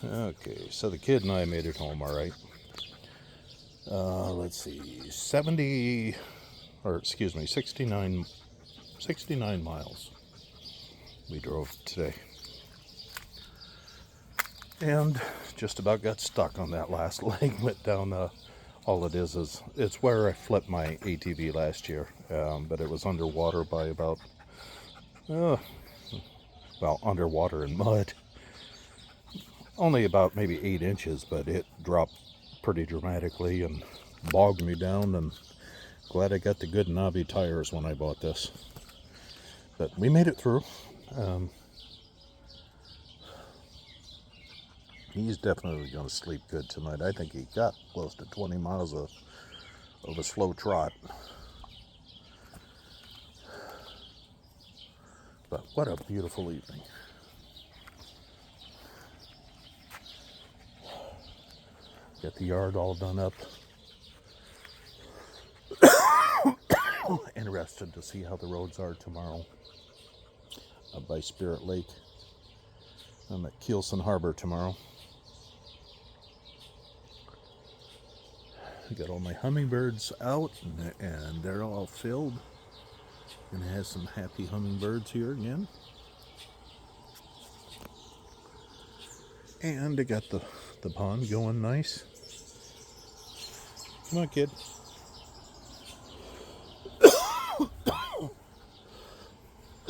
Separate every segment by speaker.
Speaker 1: Okay, so the kid and I made it home all right. Let's see, 69 miles we drove today. And just about got stuck on that last leg, went down all it is it's where I flipped my ATV last year, but it was underwater by about, uh, underwater and mud. Only about maybe 8 inches, but it dropped pretty dramatically and bogged me down. And glad I got the good knobby tires when I bought this. But we made it through. Um, he's definitely going to sleep good tonight. I think he got close to 20 miles of a slow trot. But what a beautiful evening. Got the yard all done up. Interested to see how the roads are tomorrow up by Spirit Lake. I'm at Kielson Harbor tomorrow. I got all my hummingbirds out and they're all filled. Gonna have some happy hummingbirds here again. And I got the pond going nice. Come on, kid.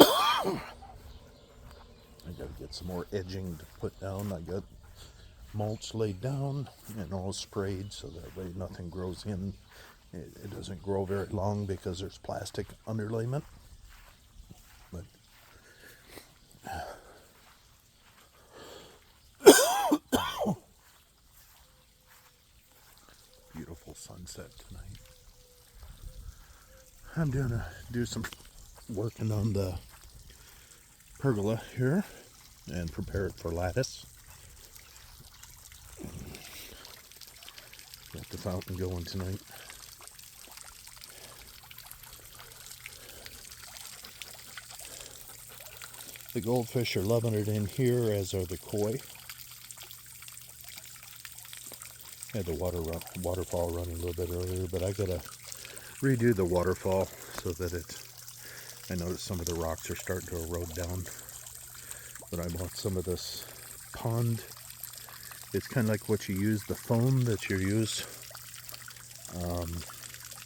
Speaker 1: I gotta get some more edging to put down. I got mulch laid down and all sprayed so that way nothing grows in. It doesn't grow very long because there's plastic underlayment. But beautiful sunset tonight. I'm gonna do some working on the pergola here and prepare it for lattice. Got the fountain going tonight. The goldfish are loving it in here, as are the koi. Had the waterfall running a little bit earlier, but I gotta redo the waterfall so that I noticed some of the rocks are starting to erode down. But I bought some of this pond. It's kind of like what you use, the foam that you use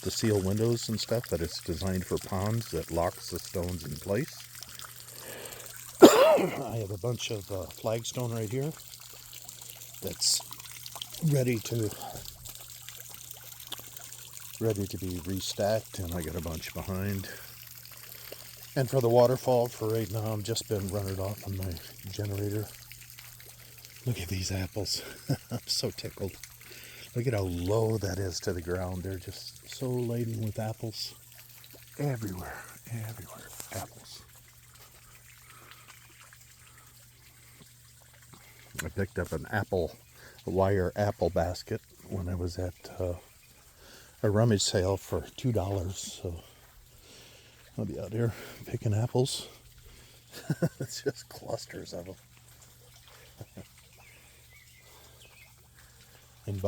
Speaker 1: to seal windows and stuff, but it's designed for ponds that locks the stones in place. I have a bunch of flagstone right here that's ready to be restacked, and I got a bunch behind. And for the waterfall, for right now, I've just been running off on my generator. Look at these apples. I'm so tickled. Look at how low that is to the ground. They're just so laden with apples. Everywhere, apples. I picked up a wire apple basket when I was at a rummage sale for $2. So I'll be out here picking apples. It's just clusters of them. And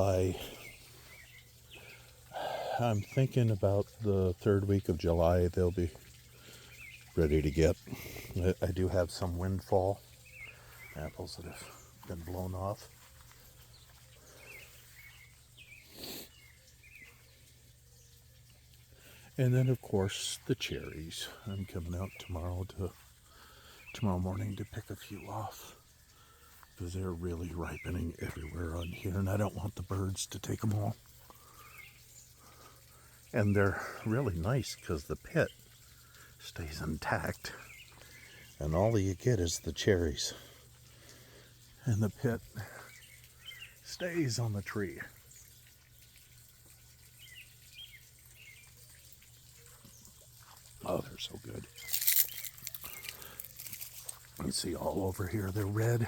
Speaker 1: I'm thinking about the third week of July, they'll be ready to get. I do have some windfall apples that have been blown off. And then, of course, the cherries. I'm coming out tomorrow morning to pick a few off because they're really ripening everywhere on here, and I don't want the birds to take them all. And they're really nice because the pit stays intact, and all you get is the cherries, and the pit stays on the tree. Oh, they're so good. You see all over here, they're red.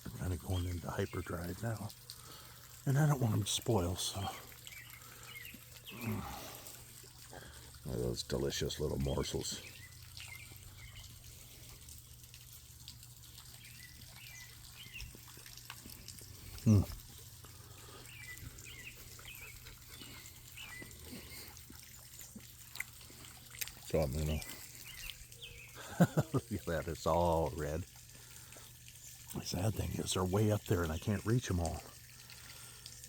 Speaker 1: They're kind of going into hyperdrive now, and I don't want them to spoil, so. Those delicious little morsels. Hmm. So I'm gonna look at that, it's all red. The sad thing is they're way up there and I can't reach them all.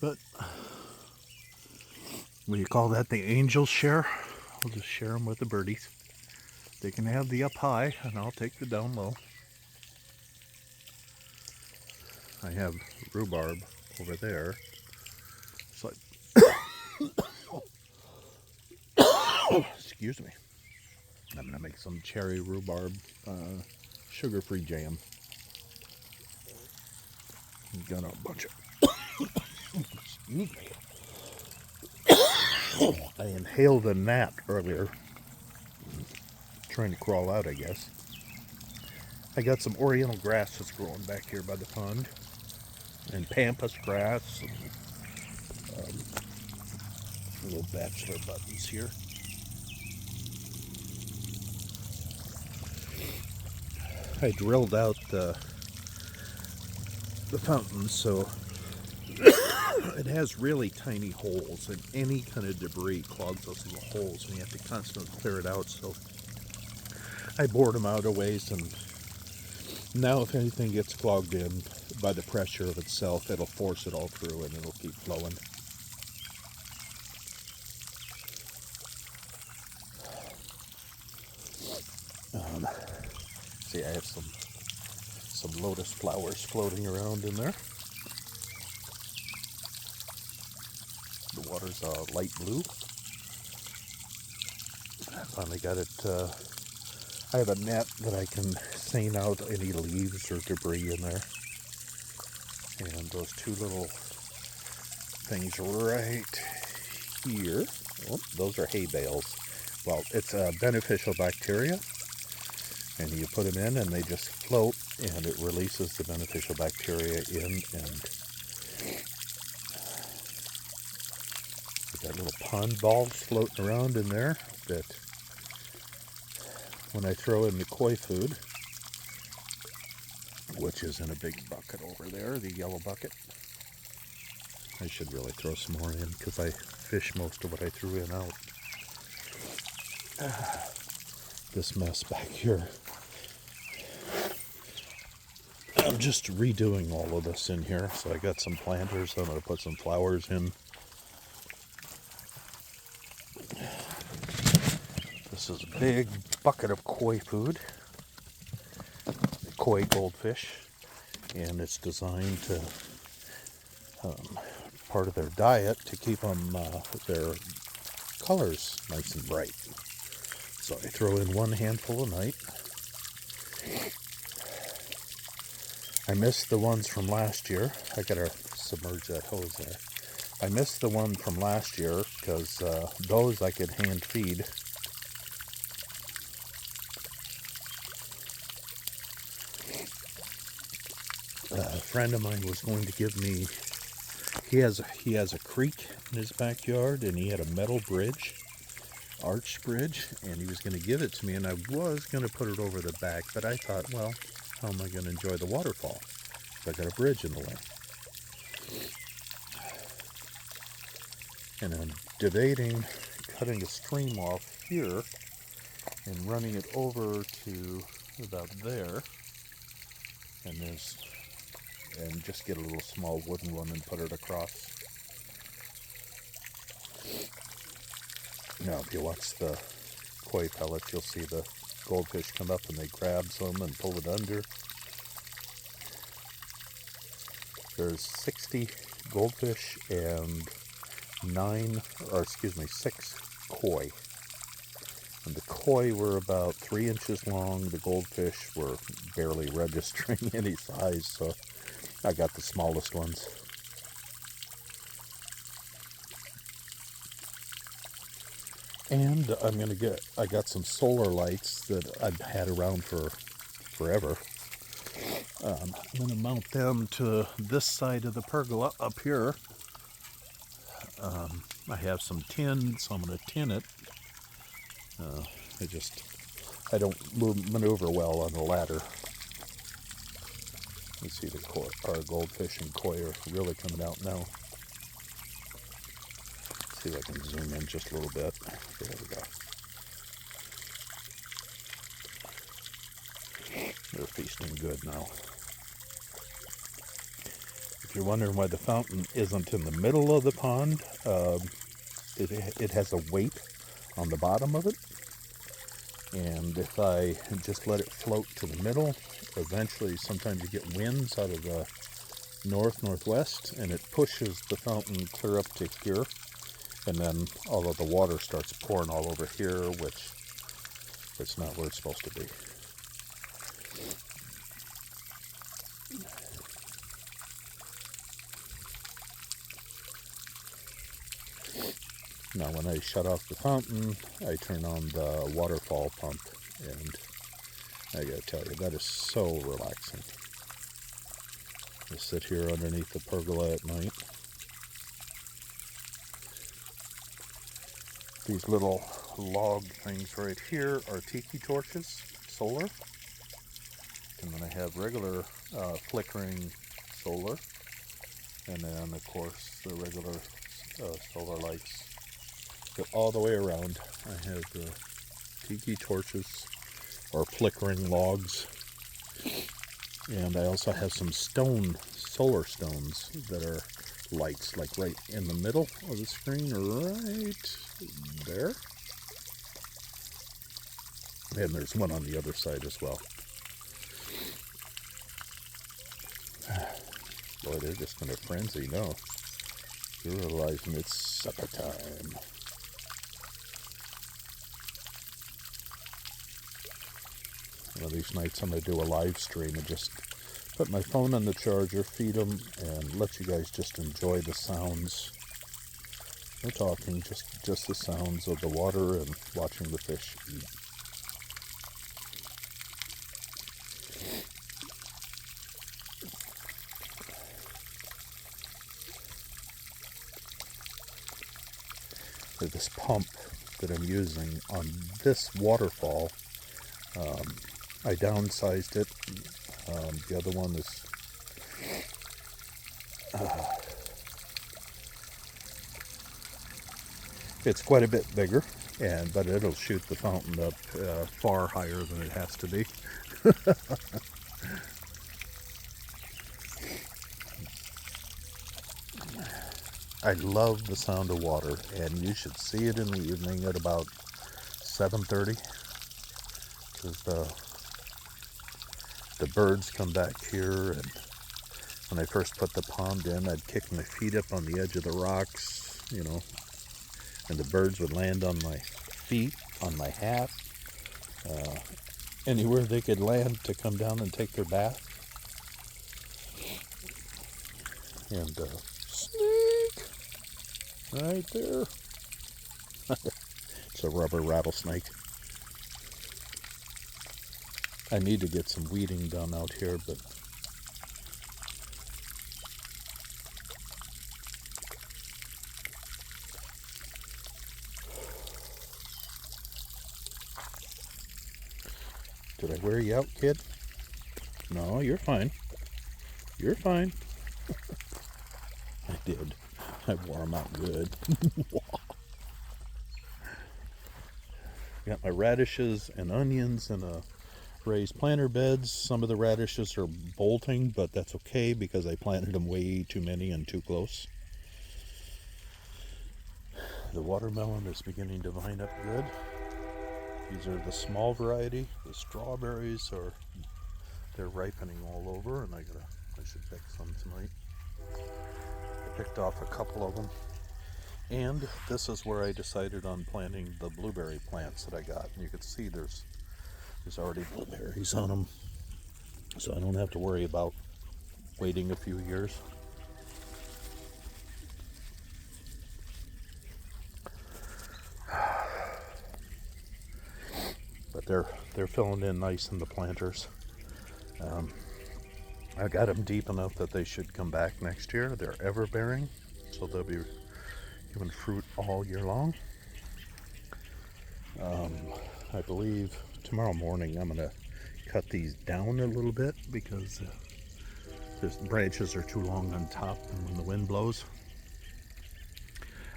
Speaker 1: But will you call that the angel's share? I'll just share them with the birdies. They can have the up high and I'll take the down low. I have rhubarb over there. So excuse me. I'm gonna make some cherry rhubarb sugar-free jam. Got a bunch of excuse me. I inhaled a gnat earlier. Trying to crawl out, I guess. I got some oriental grasses growing back here by the pond. And pampas grass. And, little bachelor buttons here. I drilled out the fountain so it has really tiny holes, and any kind of debris clogs those little holes and you have to constantly clear it out. So I bored them out a ways, and now if anything gets clogged in by the pressure of itself, it'll force it all through and it'll keep flowing. See, I have some lotus flowers floating around in there. The water's light blue. I finally got it. I have a net that I can seine out any leaves or debris in there. And those two little things right here, oh, those are hay bales. Well, it's a beneficial bacteria, and you put them in and they just float, and it releases the beneficial bacteria in, and we've got little pond balls floating around in there that when I throw in the koi food, which is in a big bucket over there, the yellow bucket. I should really throw some more in because I fish most of what I threw in out. This mess back here. I'm just redoing all of this in here. So I got some planters. I'm going to put some flowers in. This is a big bucket of koi food. Koi goldfish. And it's designed to part of their diet to keep them their colors nice and bright. So I throw in one handful a night. I missed the ones from last year. I gotta submerge that hose there. I missed the one from last year because those I could hand feed. A friend of mine was going to give me. He has a creek in his backyard, and he had a metal bridge, arch bridge, and he was going to give it to me, and I was going to put it over the back, but I thought, well, how am I going to enjoy the waterfall? So I got a bridge in the way. And I'm debating cutting a stream off here and running it over to about there, and just get a little small wooden one and put it across. Now, if you watch the koi pellets, you'll see the goldfish come up and they grab some and pull it under. There's 60 goldfish and 6 koi. And the koi were about 3 inches long. The goldfish were barely registering any size, so I got the smallest ones. And I got some solar lights that I've had around for forever. I'm going to mount them to this side of the pergola up here. I have some tin, so I'm going to tin it. I don't maneuver well on the ladder. You see the koi, our goldfish and koi are really coming out now. Let's see if I can zoom in just a little bit. There we go. They're feasting good now. If you're wondering why the fountain isn't in the middle of the pond, it has a weight on the bottom of it. And if I just let it float to the middle, eventually sometimes you get winds out of the northwest, and it pushes the fountain clear up to here, and then all of the water starts pouring all over here, which it's not where it's supposed to be. Now when I shut off the fountain, I turn on the waterfall pump, and I gotta tell you, that is so relaxing. Just sit here underneath the pergola at night. These little log things right here are tiki torches, solar. And then I have regular flickering solar. And then of course the regular solar lights go all the way around. I have the tiki torches or flickering logs. And I also have some solar stones that are lights, like right in the middle of the screen, right there. And there's one on the other side as well. Boy, they're just in a frenzy now. You're realizing it's supper time. One of these nights I'm going to do a live stream and just put my phone on the charger, feed them, and let you guys just enjoy the sounds. No talking, just the sounds of the water and watching the fish eat. This pump that I'm using on this waterfall, I downsized it. The other one is it's quite a bit bigger, but it'll shoot the fountain up far higher than it has to be. I love the sound of water, and you should see it in the evening at about 7:30, because the birds come back here. And when I first put the pond in, I'd kick my feet up on the edge of the rocks, and the birds would land on my feet, on my hat, anywhere they could land to come down and take their bath. And snake right there. It's a rubber rattlesnake. I need to get some weeding done out here, but did I wear you out, kid? No, you're fine. You're fine. I did. I wore them out good. Got my radishes and onions in a raised planter beds. Some of the radishes are bolting, but that's okay because I planted them way too many and too close. The watermelon is beginning to vine up good. These are the small variety. The strawberries they're ripening all over, and I should pick some tonight. I picked off a couple of them. And this is where I decided on planting the blueberry plants that I got. And you can see there's already blueberries on them, so I don't have to worry about waiting a few years. But they're filling in nice in the planters. I got them deep enough that they should come back next year. They're ever-bearing, so they'll be giving fruit all year long. I believe tomorrow morning I'm going to cut these down a little bit because The branches are too long on top, and when the wind blows,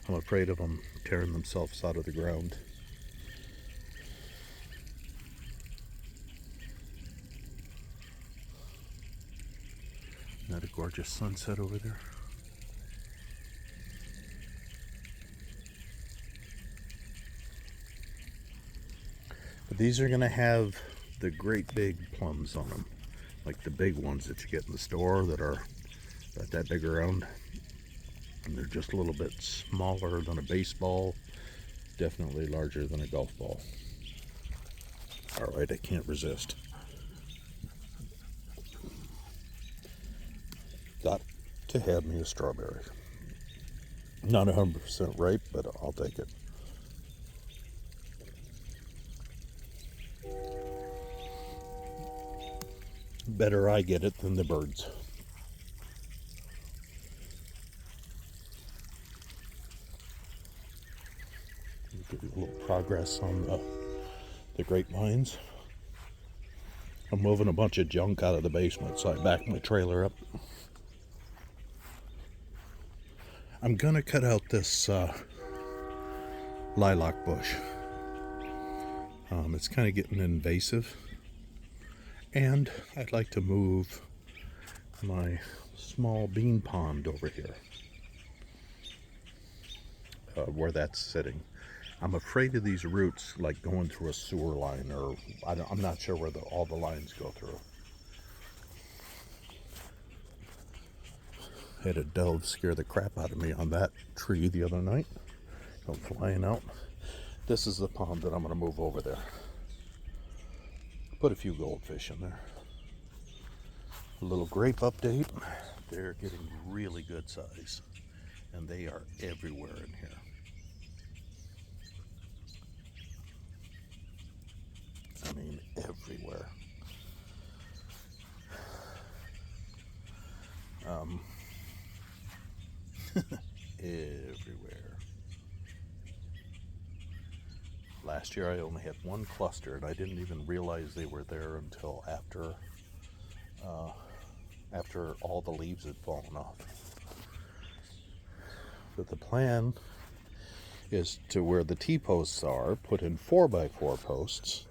Speaker 1: I'm afraid of them tearing themselves out of the ground. Isn't that a gorgeous sunset over there? But these are going to have the great big plums on them, like the big ones that you get in the store that are about that big around. And they're just a little bit smaller than a baseball, definitely larger than a golf ball. All right, I can't resist. Got to have me a strawberry. Not 100% ripe, but I'll take it. Better I get it than the birds. Give you a little progress on the grapevines. I'm moving a bunch of junk out of the basement, so I backed my trailer up. I'm gonna cut out this lilac bush. It's kind of getting invasive, and I'd like to move my small bean pond over here, where that's sitting. I'm afraid of these roots, like going through a sewer line, or I'm not sure where all the lines go through. Had a dove scare the crap out of me on that tree the other night. Come flying out. This is the pond that I'm going to move over there. Put a few goldfish in there. A little grape update. They're getting really good size, and they are everywhere in here. I mean, everywhere. Everywhere. Last year I only had one cluster, and I didn't even realize they were there until after all the leaves had fallen off. But the plan is to, where the T-posts are, put in 4x4 posts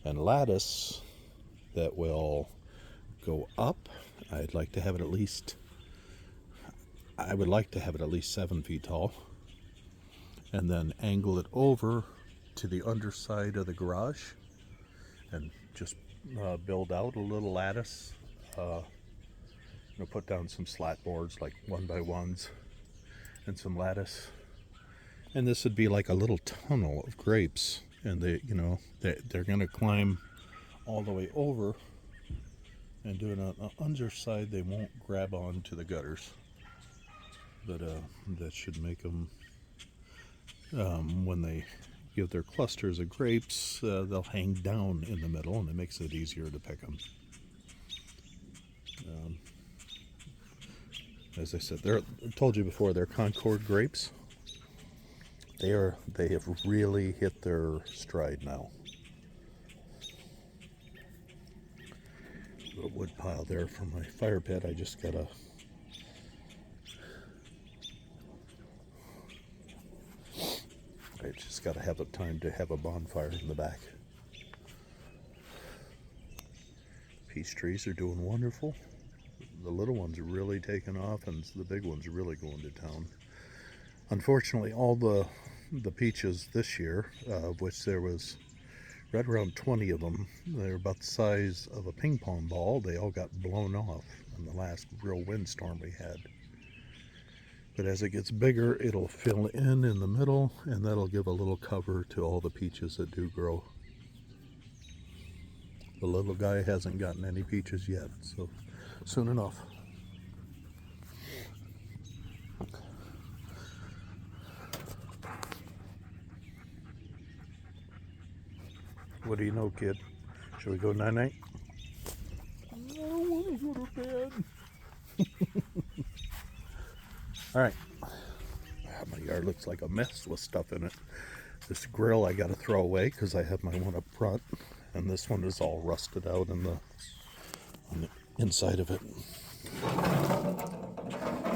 Speaker 1: and lattice that will go up. I would like to have it at least 7 feet tall, and then angle it over to the underside of the garage and just build out a little lattice. Put down some slat boards, like 1x1s, and some lattice, and this would be like a little tunnel of grapes, and they're going to climb all the way over, and doing on the underside they won't grab on to the gutters, but that should make them, when they give their clusters of grapes, they'll hang down in the middle, and it makes it easier to pick them. As I said, I told you before, they're Concord grapes. They have really hit their stride now. A wood pile there from my fire pit. I just gotta have a time to have a bonfire in the back. Peach trees are doing wonderful. The little ones are really taking off, and the big ones are really going to town. Unfortunately, all the peaches this year, of which there was right around 20 of them, they're about the size of a ping pong ball. They all got blown off in the last real windstorm we had. But as it gets bigger, it'll fill in the middle, and that'll give a little cover to all the peaches that do grow. The little guy hasn't gotten any peaches yet, so soon enough. What do you know, kid? Should we go night-night? I don't want to go to bed. All right. My yard looks like a mess with stuff in it. This grill I got to throw away because I have my one up front, and this one is all rusted out on the inside of it.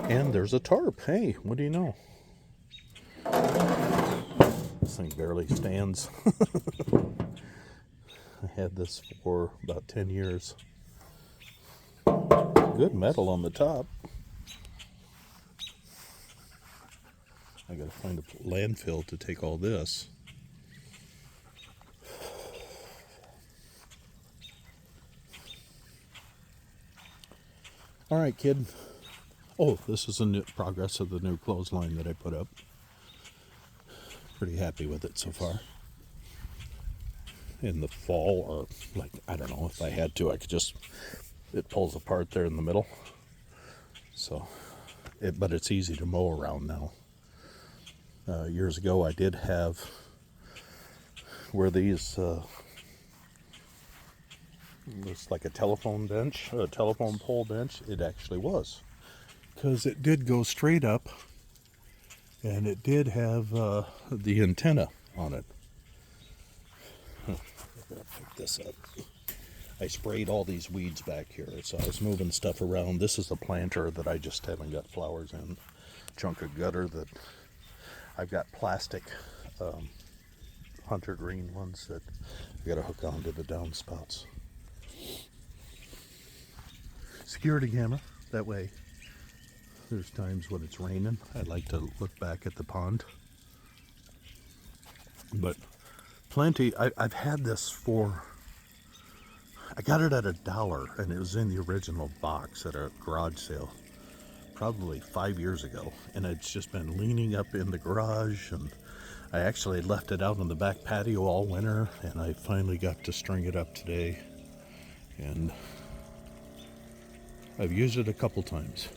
Speaker 1: And there's a tarp. Hey, what do you know? This thing barely stands. I had this for about 10 years. Good metal on the top. I gotta find a landfill to take all this. All right, kid. Oh, this is a new progress of the new clothesline that I put up. Pretty happy with it so far. In the fall, or like, I don't know, if I had to, I could just, it pulls apart there in the middle. So, but it's easy to mow around now. Years ago, I did have where these, it's like a telephone bench, a telephone pole bench. It actually was, because it did go straight up, and it did have the antenna on it. I'm gonna pick this up. I sprayed all these weeds back here, so I was moving stuff around. This is a planter that I just haven't got flowers in. Chunk of gutter that I've got plastic hunter green ones that I gotta hook onto the downspouts. Security camera, that way there's times when it's raining I like to look back at the pond. But plenty, I've had this for, I got it at $1 and it was in the original box at a garage sale probably 5 years ago, and it's just been leaning up in the garage, and I actually left it out on the back patio all winter, and I finally got to string it up today, and I've used it a couple times.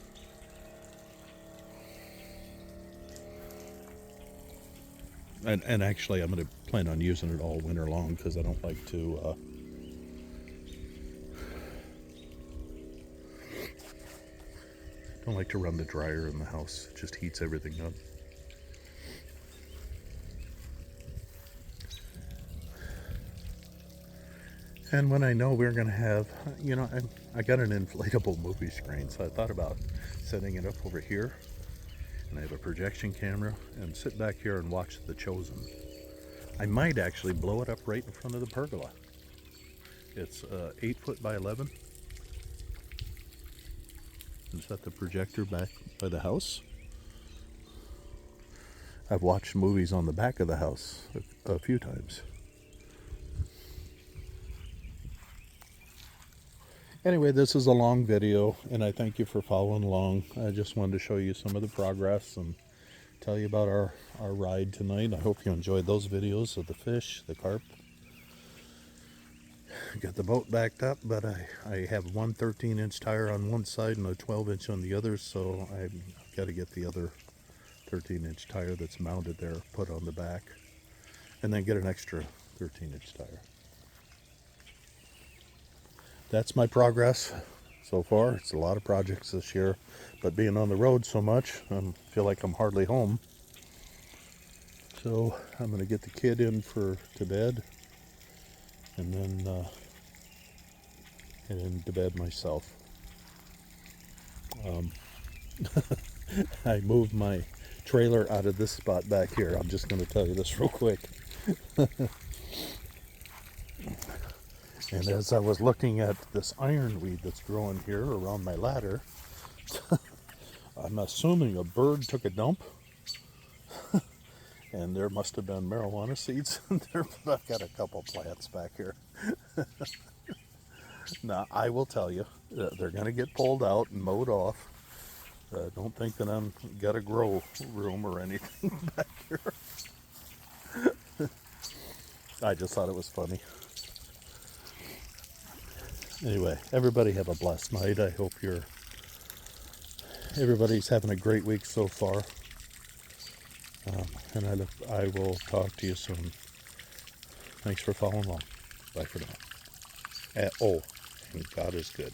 Speaker 1: And actually I'm going to plan on using it all winter long, because I don't like to run the dryer in the house. It just heats everything up. And when I know we're going to have, you know, I got an inflatable movie screen, so I thought about setting it up over here. And I have a projection camera, and sit back here and watch The Chosen. I might actually blow it up right in front of the pergola. It's 8 foot by 11. And set the projector back by the house. I've watched movies on the back of the house a few times. Anyway, this is a long video, and I thank you for following along. I just wanted to show you some of the progress and tell you about our ride tonight. I hope you enjoyed those videos of the fish, the carp. Got the boat backed up, but I have one 13-inch tire on one side and a 12-inch on the other, so I've got to get the other 13-inch tire that's mounted there put on the back, and then get an extra 13-inch tire. That's my progress so far. It's a lot of projects this year, but being on the road so much, I feel like I'm hardly home. So I'm going to get the kid in to bed, and then head into bed myself. I moved my trailer out of this spot back here. I'm just going to tell you this real quick. And as I was looking at this ironweed that's growing here around my ladder, I'm assuming a bird took a dump. And there must have been marijuana seeds in there, but I've got a couple plants back here. Now, I will tell you, they're going to get pulled out and mowed off. Don't think that I'm got a grow room or anything back here. I just thought it was funny. Anyway, everybody have a blessed night. I hope everybody's having a great week so far. And I will talk to you soon. Thanks for following along. Bye for now. And God is good.